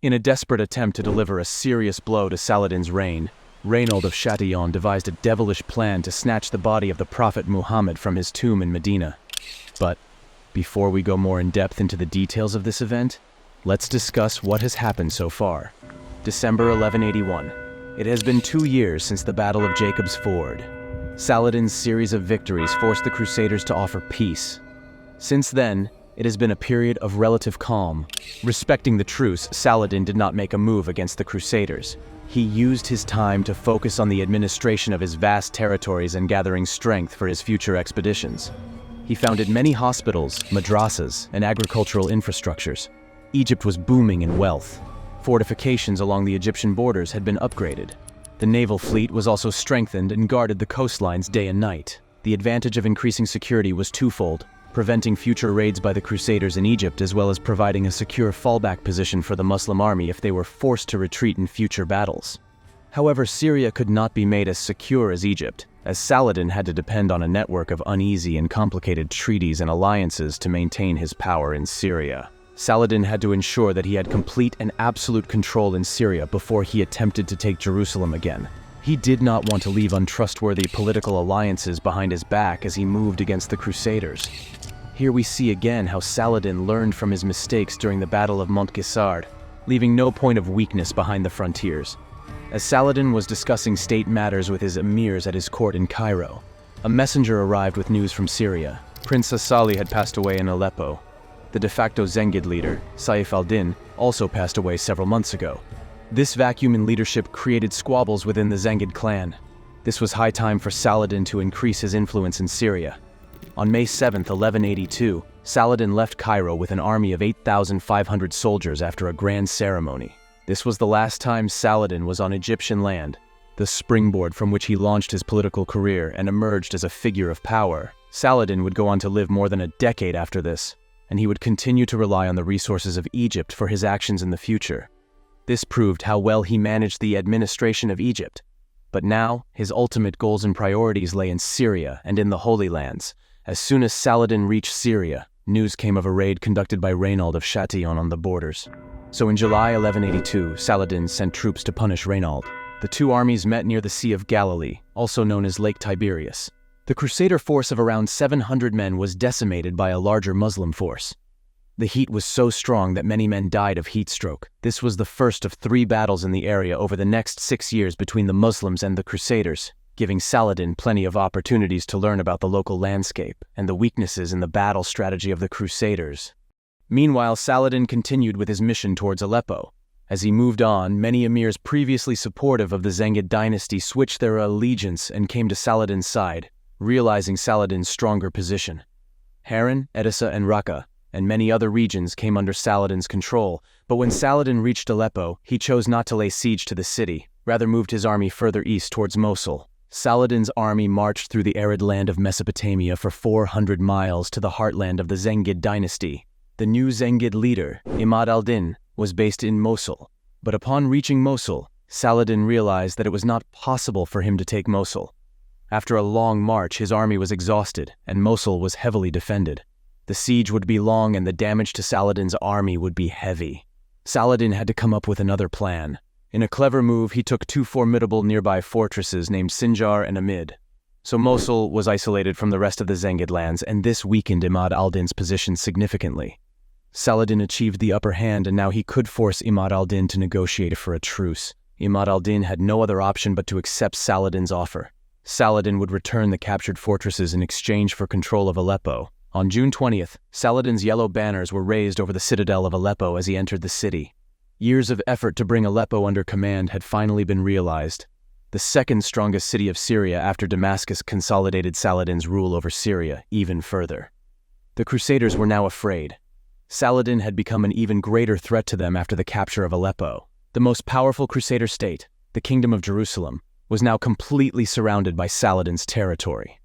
In a desperate attempt to deliver a serious blow to Saladin's reign, Reynold of Chatillon devised a devilish plan to snatch the body of the Prophet Muhammad from his tomb in Medina. But before we go more in depth into the details of this event, let's discuss what has happened so far. December 1181. It has been 2 years since the Battle of Jacob's Ford. Saladin's series of victories forced the Crusaders to offer peace. Since then, it has been a period of relative calm. Respecting the truce, Saladin did not make a move against the Crusaders. He used his time to focus on the administration of his vast territories and gathering strength for his future expeditions. He founded many hospitals, madrasas, and agricultural infrastructures. Egypt was booming in wealth. Fortifications along the Egyptian borders had been upgraded. The naval fleet was also strengthened and guarded the coastlines day and night. The advantage of increasing security was twofold: preventing future raids by the Crusaders in Egypt, as well as providing a secure fallback position for the Muslim army if they were forced to retreat in future battles. However, Syria could not be made as secure as Egypt, as Saladin had to depend on a network of uneasy and complicated treaties and alliances to maintain his power in Syria. Saladin had to ensure that he had complete and absolute control in Syria before he attempted to take Jerusalem again. He did not want to leave untrustworthy political alliances behind his back as he moved against the Crusaders. Here we see again how Saladin learned from his mistakes during the Battle of Montgisard, leaving no point of weakness behind the frontiers. As Saladin was discussing state matters with his emirs at his court in Cairo, a messenger arrived with news from Syria. Prince Asali had passed away in Aleppo. The de facto Zengid leader, Saif al-Din, also passed away several months ago. This vacuum in leadership created squabbles within the Zengid clan. This was high time for Saladin to increase his influence in Syria. On May 7, 1182, Saladin left Cairo with an army of 8,500 soldiers after a grand ceremony. This was the last time Saladin was on Egyptian land, the springboard from which he launched his political career and emerged as a figure of power. Saladin would go on to live more than a decade after this, and he would continue to rely on the resources of Egypt for his actions in the future. This proved how well he managed the administration of Egypt. But now, his ultimate goals and priorities lay in Syria and in the Holy Lands. As soon as Saladin reached Syria, news came of a raid conducted by Reynold of Chatillon on the borders. So in July 1182, Saladin sent troops to punish Reynold. The two armies met near the Sea of Galilee, also known as Lake Tiberias. The Crusader force of around 700 men was decimated by a larger Muslim force. The heat was so strong that many men died of heat stroke. This was the first of 3 battles in the area over the next 6 years between the Muslims and the Crusaders, giving Saladin plenty of opportunities to learn about the local landscape and the weaknesses in the battle strategy of the Crusaders. Meanwhile, Saladin continued with his mission towards Aleppo. As he moved on, many emirs previously supportive of the Zengid dynasty switched their allegiance and came to Saladin's side, realizing Saladin's stronger position. Harran, Edessa, and Raqqa, and many other regions came under Saladin's control, but when Saladin reached Aleppo, he chose not to lay siege to the city, rather moved his army further east towards Mosul. Saladin's army marched through the arid land of Mesopotamia for 400 miles to the heartland of the Zengid dynasty. The new Zengid leader, Imad al-Din, was based in Mosul, but upon reaching Mosul, Saladin realized that it was not possible for him to take Mosul. After a long march, his army was exhausted, and Mosul was heavily defended. The siege would be long and the damage to Saladin's army would be heavy. Saladin had to come up with another plan. In a clever move, he took 2 formidable nearby fortresses named Sinjar and Amid. So Mosul was isolated from the rest of the Zengid lands, and this weakened Imad al-Din's position significantly. Saladin achieved the upper hand, and now he could force Imad al-Din to negotiate for a truce. Imad al-Din had no other option but to accept Saladin's offer. Saladin would return the captured fortresses in exchange for control of Aleppo. On June 20th, Saladin's yellow banners were raised over the citadel of Aleppo as he entered the city. Years of effort to bring Aleppo under command had finally been realized. The second strongest city of Syria after Damascus consolidated Saladin's rule over Syria even further. The Crusaders were now afraid. Saladin had become an even greater threat to them after the capture of Aleppo. The most powerful Crusader state, the Kingdom of Jerusalem, was now completely surrounded by Saladin's territory.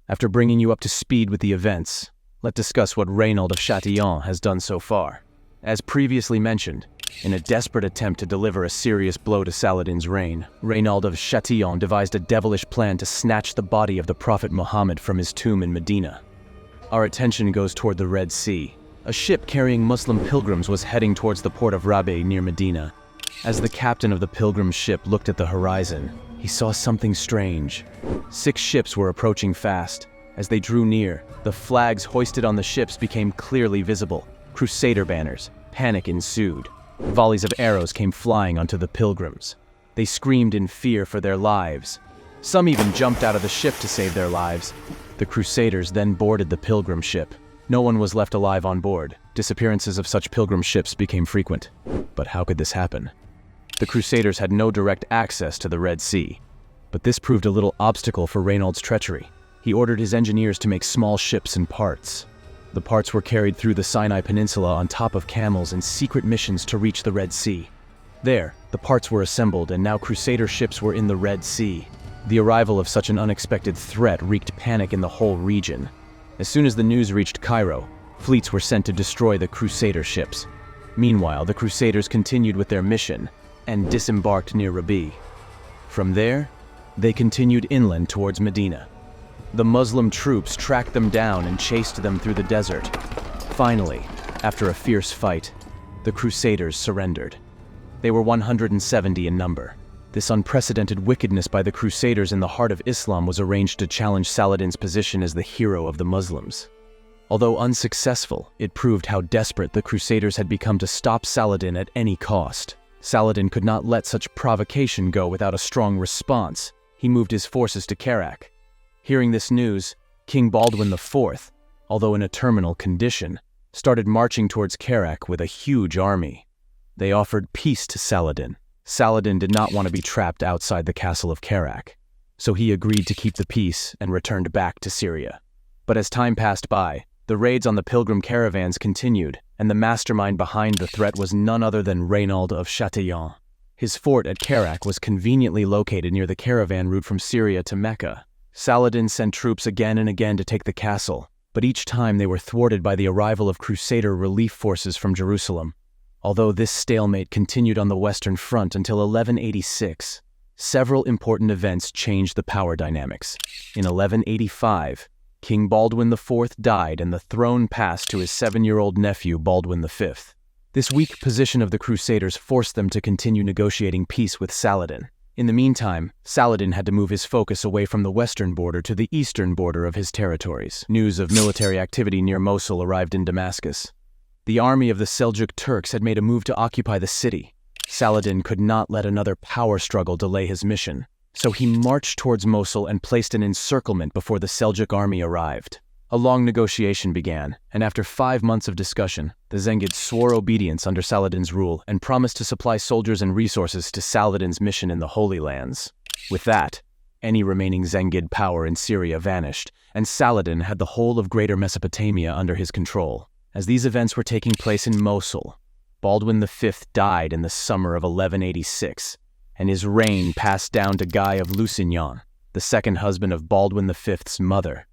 After bringing you up to speed with the events, let's discuss what Reynold of Chatillon has done so far. As previously mentioned, in a desperate attempt to deliver a serious blow to Saladin's reign, Reynold of Chatillon devised a devilish plan to snatch the body of the Prophet Muhammad from his tomb in Medina. Our attention goes toward the Red Sea, A ship carrying Muslim pilgrims was heading towards the port of Rabi near Medina. As the captain of the pilgrim ship looked at the horizon, he saw something strange. 6 ships were approaching fast. As they drew near, the flags hoisted on the ships became clearly visible. Crusader banners. Panic ensued. Volleys of arrows came flying onto the pilgrims. They screamed in fear for their lives. Some even jumped out of the ship to save their lives. The Crusaders then boarded the pilgrim ship. No one was left alive on board. Disappearances of such pilgrim ships became frequent. But how could this happen? The Crusaders had no direct access to the Red Sea. But this proved a little obstacle for Reynald's treachery. He ordered his engineers to make small ships and parts. The parts were carried through the Sinai Peninsula on top of camels in secret missions to reach the Red Sea. There, the parts were assembled, and now Crusader ships were in the Red Sea. The arrival of such an unexpected threat wreaked panic in the whole region. As soon as the news reached Cairo, fleets were sent to destroy the Crusader ships. Meanwhile, the Crusaders continued with their mission and disembarked near Rabi. From there, they continued inland towards Medina. The Muslim troops tracked them down and chased them through the desert. Finally, after a fierce fight, the Crusaders surrendered. They were 170 in number. This unprecedented wickedness by the Crusaders in the heart of Islam was arranged to challenge Saladin's position as the hero of the Muslims. Although unsuccessful, it proved how desperate the Crusaders had become to stop Saladin at any cost. Saladin could not let such provocation go without a strong response. He moved his forces to Kerak. Hearing this news, King Baldwin IV, although in a terminal condition, started marching towards Kerak with a huge army. They offered peace to Saladin. Saladin did not want to be trapped outside the castle of Kerak, so he agreed to keep the peace and returned back to Syria. But as time passed by, the raids on the pilgrim caravans continued, and the mastermind behind the threat was none other than Reynald of Chatillon. His fort at Kerak was conveniently located near the caravan route from Syria to Mecca. Saladin sent troops again and again to take the castle, but each time they were thwarted by the arrival of Crusader relief forces from Jerusalem. Although this stalemate continued on the Western Front until 1186, several important events changed the power dynamics. In 1185, King Baldwin IV died and the throne passed to his 7-year-old nephew Baldwin V. This weak position of the Crusaders forced them to continue negotiating peace with Saladin. In the meantime, Saladin had to move his focus away from the western border to the eastern border of his territories. News of military activity near Mosul arrived in Damascus. The army of the Seljuk Turks had made a move to occupy the city. Saladin could not let another power struggle delay his mission, so he marched towards Mosul and placed an encirclement before the Seljuk army arrived. A long negotiation began, and after 5 months of discussion, the Zengids swore obedience under Saladin's rule and promised to supply soldiers and resources to Saladin's mission in the Holy Lands. With that, any remaining Zengid power in Syria vanished, and Saladin had the whole of Greater Mesopotamia under his control. As these events were taking place in Mosul, Baldwin V died in the summer of 1186, and his reign passed down to Guy of Lusignan, the second husband of Baldwin V's mother.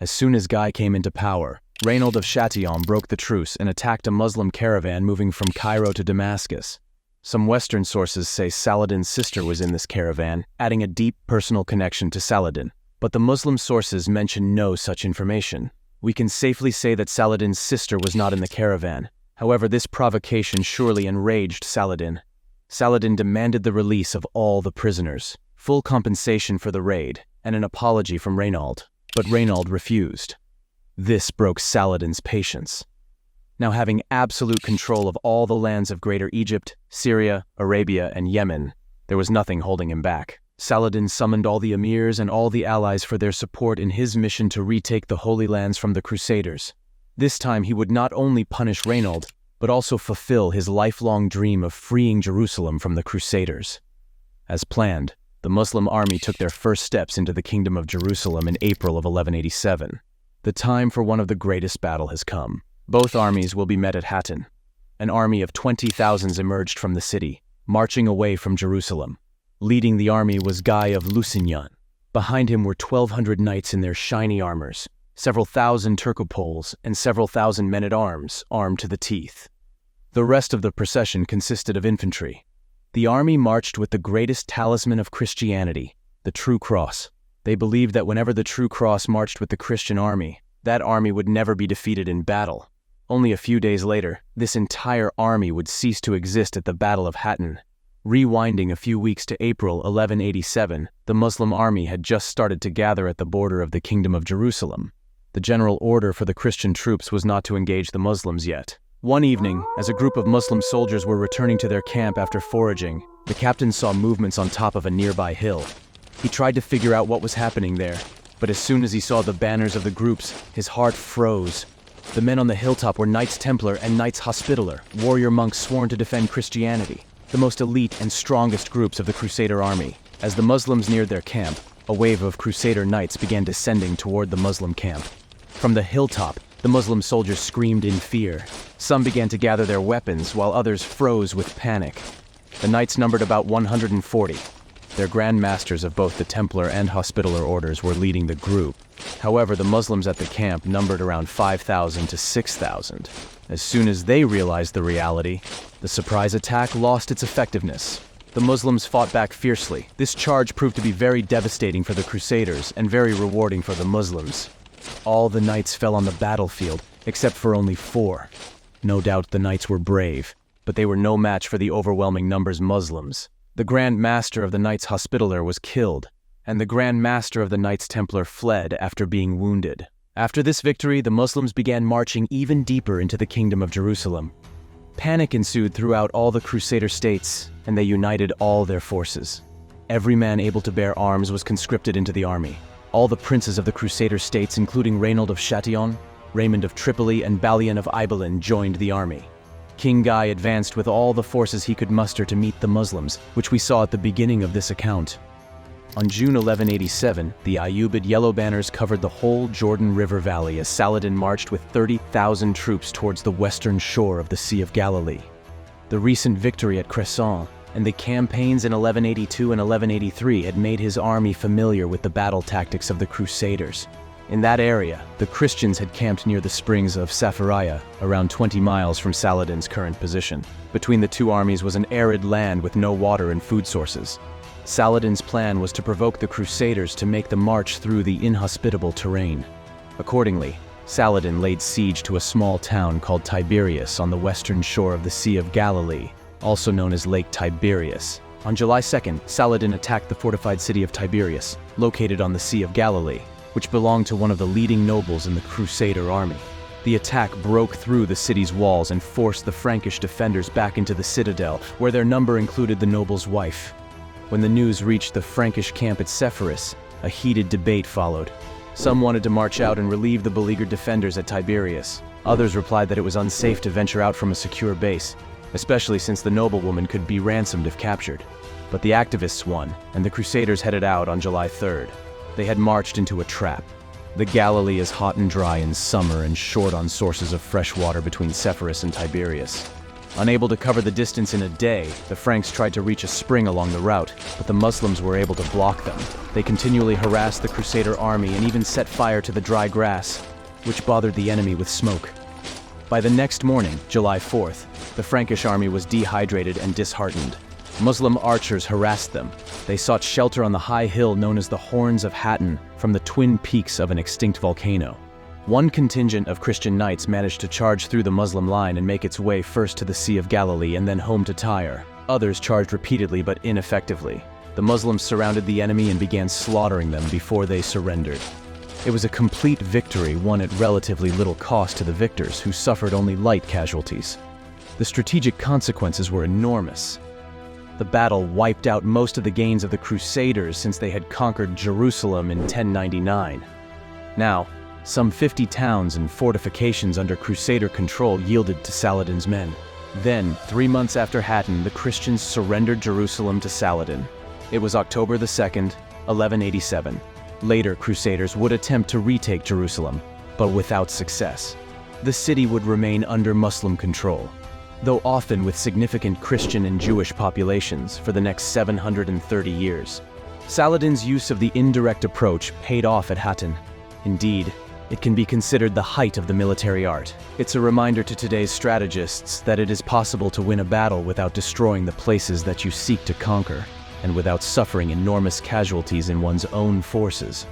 As soon as Guy came into power, Reynald of Chatillon broke the truce and attacked a Muslim caravan moving from Cairo to Damascus. Some Western sources say Saladin's sister was in this caravan, adding a deep personal connection to Saladin, but the Muslim sources mention no such information. We can safely say that Saladin's sister was not in the caravan. However, this provocation surely enraged Saladin. Saladin demanded the release of all the prisoners, full compensation for the raid, and an apology from Reynald. But Reynald refused. This broke Saladin's patience. Now having absolute control of all the lands of Greater Egypt, Syria, Arabia, and Yemen, there was nothing holding him back. Saladin summoned all the emirs and all the allies for their support in his mission to retake the Holy Lands from the Crusaders. This time he would not only punish Reynald, but also fulfill his lifelong dream of freeing Jerusalem from the Crusaders. As planned, the Muslim army took their first steps into the Kingdom of Jerusalem in April of 1187. The time for one of the greatest battles has come. Both armies will be met at Hattin. An army of 20,000 emerged from the city, marching away from Jerusalem. Leading the army was Guy of Lusignan. Behind him were 1,200 knights in their shiny armors, several thousand Turcopoles, and several thousand men-at-arms armed to the teeth. The rest of the procession consisted of infantry. The army marched with the greatest talisman of Christianity, the True Cross. They believed that whenever the True Cross marched with the Christian army, that army would never be defeated in battle. Only a few days later, this entire army would cease to exist at the Battle of Hattin. Rewinding a few weeks to April 1187, the Muslim army had just started to gather at the border of the Kingdom of Jerusalem. The general order for the Christian troops was not to engage the Muslims yet. One evening, as a group of Muslim soldiers were returning to their camp after foraging, the captain saw movements on top of a nearby hill. He tried to figure out what was happening there, but as soon as he saw the banners of the groups, his heart froze. The men on the hilltop were Knights Templar and Knights Hospitaller, warrior monks sworn to defend Christianity, the most elite and strongest groups of the Crusader army. As the Muslims neared their camp, a wave of Crusader knights began descending toward the Muslim camp. From the hilltop, the Muslim soldiers screamed in fear. Some began to gather their weapons, while others froze with panic. The knights numbered about 140. Their grand masters of both the Templar and Hospitaller orders were leading the group. However, the Muslims at the camp numbered around 5,000 to 6,000. As soon as they realized the reality, the surprise attack lost its effectiveness. The Muslims fought back fiercely. This charge proved to be very devastating for the Crusaders and very rewarding for the Muslims. All the knights fell on the battlefield, except for only 4. No doubt the knights were brave, but they were no match for the overwhelming numbers Muslims. The Grand Master of the Knights Hospitaller was killed, and the Grand Master of the Knights Templar fled after being wounded. After this victory, the Muslims began marching even deeper into the Kingdom of Jerusalem. Panic ensued throughout all the Crusader states, and they united all their forces. Every man able to bear arms was conscripted into the army. All the princes of the Crusader states, including Reynold of Chatillon, Raymond of Tripoli, and Balian of Ibelin, joined the army. King Guy advanced with all the forces he could muster to meet the Muslims, which we saw at the beginning of this account. On June 1187, the Ayyubid yellow banners covered the whole Jordan River Valley as Saladin marched with 30,000 troops towards the western shore of the Sea of Galilee. The recent victory at Crusade and the campaigns in 1182 and 1183 had made his army familiar with the battle tactics of the Crusaders. In that area, the Christians had camped near the springs of Saphariah, around 20 miles from Saladin's current position. Between the two armies was an arid land with no water and food sources. Saladin's plan was to provoke the Crusaders to make the march through the inhospitable terrain. Accordingly, Saladin laid siege to a small town called Tiberias on the western shore of the Sea of Galilee, also known as Lake Tiberias. On July 2nd, Saladin attacked the fortified city of Tiberias, located on the Sea of Galilee, which belonged to one of the leading nobles in the Crusader army. The attack broke through the city's walls and forced the Frankish defenders back into the citadel, where their number included the noble's wife. When the news reached the Frankish camp at Sepphoris, a heated debate followed. Some wanted to march out and relieve the beleaguered defenders at Tiberias. Others replied that it was unsafe to venture out from a secure base, especially since the noblewoman could be ransomed if captured. But the activists won, and the Crusaders headed out on July 3rd. They had marched into a trap. The Galilee is hot and dry in summer and short on sources of fresh water between Sepphoris and Tiberias. Unable to cover the distance in a day, the Franks tried to reach a spring along the route, but the Muslims were able to block them. They continually harassed the Crusader army and even set fire to the dry grass, which bothered the enemy with smoke. By the next morning, July 4th, the Frankish army was dehydrated and disheartened. Muslim archers harassed them. They sought shelter on the high hill known as the Horns of Hattin from the twin peaks of an extinct volcano. One contingent of Christian knights managed to charge through the Muslim line and make its way first to the Sea of Galilee and then home to Tyre. Others charged repeatedly but ineffectively. The Muslims surrounded the enemy and began slaughtering them before they surrendered. It was a complete victory won at relatively little cost to the victors, who suffered only light casualties. The strategic consequences were enormous. The battle wiped out most of the gains of the Crusaders since they had conquered Jerusalem in 1099. Now, some 50 towns and fortifications under Crusader control yielded to Saladin's men. Then, 3 months after Hattin, the Christians surrendered Jerusalem to Saladin. It was October 2nd, 1187. Later, Crusaders would attempt to retake Jerusalem, but without success. The city would remain under Muslim control, though often with significant Christian and Jewish populations for the next 730 years. Saladin's use of the indirect approach paid off at Hattin. Indeed, it can be considered the height of the military art. It's a reminder to today's strategists that it is possible to win a battle without destroying the places that you seek to conquer, and without suffering enormous casualties in one's own forces.